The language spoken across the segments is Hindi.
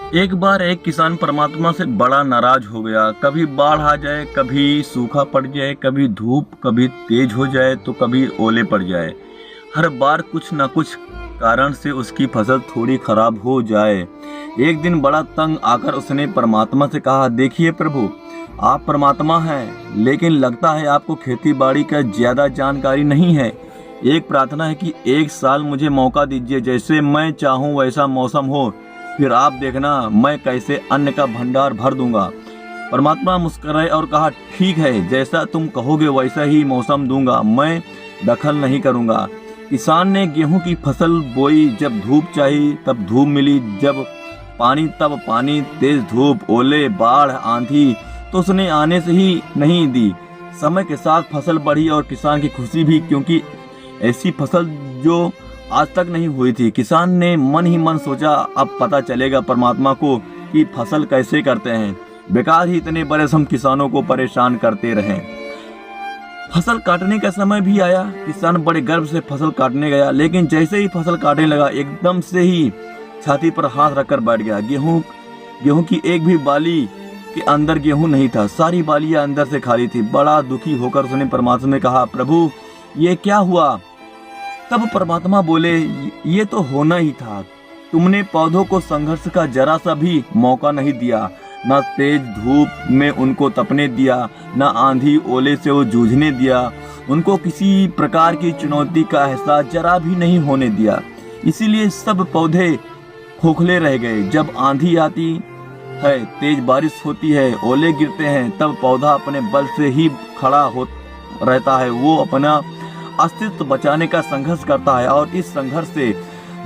एक बार एक किसान परमात्मा से बड़ा नाराज हो गया। कभी बाढ़ आ जाए, कभी सूखा पड़ जाए, कभी धूप कभी तेज हो जाए तो कभी ओले पड़ जाए। हर बार कुछ न कुछ कारण से उसकी फसल थोड़ी खराब हो जाए। एक दिन बड़ा तंग आकर उसने परमात्मा से कहा, देखिए प्रभु, आप परमात्मा हैं, लेकिन लगता है आपको खेती बाड़ी का ज्यादा जानकारी नहीं है। एक प्रार्थना है कि एक साल मुझे मौका दीजिए, जैसे मैं चाहूँ वैसा मौसम हो, फिर आप देखना मैं कैसे अन्न का भंडार भर दूंगा। परमात्मा मुस्कुराए और कहा, ठीक है, जैसा तुम कहोगे वैसा ही मौसम दूंगा, मैं दखल नहीं करूंगा। किसान ने गेहूं की फसल बोई। जब धूप चाहिए तब धूप मिली, जब पानी तब पानी, तेज धूप, ओले, बाढ़, आंधी तो उसने आने से ही नहीं दी। समय के साथ फसल बढ़ी और किसान की खुशी भी, क्योंकि ऐसी फसल जो आज तक नहीं हुई थी। किसान ने मन ही मन सोचा, अब पता चलेगा परमात्मा को कि फसल कैसे करते हैं। बेकार ही इतने बरस हम किसानों को परेशान करते रहे। फसल काटने का समय भी आया। किसान बड़े गर्व से फसल काटने गया, लेकिन जैसे ही फसल काटने लगा एकदम से ही छाती पर हाथ रखकर बैठ गया। गेहूं की एक भी बाली के अंदर गेहूं नहीं था, सारी बालियां अंदर से खाली थी। बड़ा दुखी होकर उसने परमात्मा से कहा, प्रभु ये क्या हुआ? तब परमात्मा बोले, ये तो होना ही था। तुमने पौधों को संघर्ष का जरा सा भी मौका नहीं दिया, न तेज धूप में उनको तपने दिया, न आंधी ओले से वो जूझने दिया। उनको किसी प्रकार की चुनौती का एहसास जरा भी नहीं होने दिया। इसीलिए सब पौधे खोखले रह गए। जब आंधी आती है, तेज बारिश होती है, ओले गिरते हैं, तब पौधा अपने बल से ही खड़ा हो रहता है। वो अपना अस्तित्व बचाने का संघर्ष करता है, और इस संघर्ष से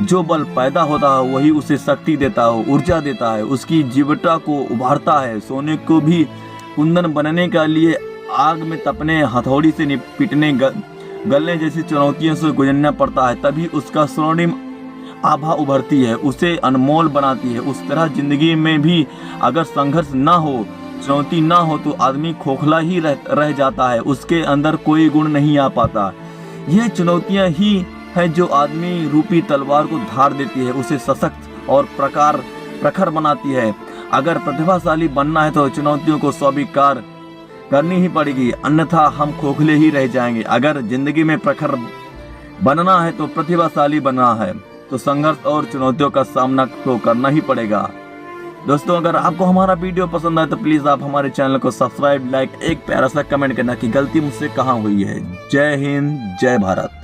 जो बल पैदा होता है वही उसे शक्ति देता है, ऊर्जा देता है, उसकी जीवटता को उभारता है। सोने को भी कुंदन बनने के लिए आग में तपने, हथौड़ी से पिटने, गलने जैसी चुनौतियों से गुजरना पड़ता है, तभी उसका स्वर्णिम आभा उभरती है, उसे अनमोल बनाती है। उस तरह जिंदगी में भी अगर संघर्ष ना हो, चुनौती ना हो, तो आदमी खोखला ही रह जाता है, उसके अंदर कोई गुण नहीं आ पाता। ये चुनौतियां ही है जो आदमी रूपी तलवार को धार देती है, उसे सशक्त और प्रखर बनाती है। अगर प्रतिभाशाली बनना है तो चुनौतियों को स्वीकार करनी ही पड़ेगी, अन्यथा हम खोखले ही रह जाएंगे। अगर जिंदगी में प्रखर बनना है तो प्रतिभाशाली बनना है, तो संघर्ष और चुनौतियों का सामना तो करना ही पड़ेगा। दोस्तों, अगर आपको हमारा वीडियो पसंद आए तो प्लीज आप हमारे चैनल को सब्सक्राइब, लाइक, एक प्यारा सा कमेंट करना कि गलती मुझसे कहाँ हुई है। जय हिंद, जय भारत।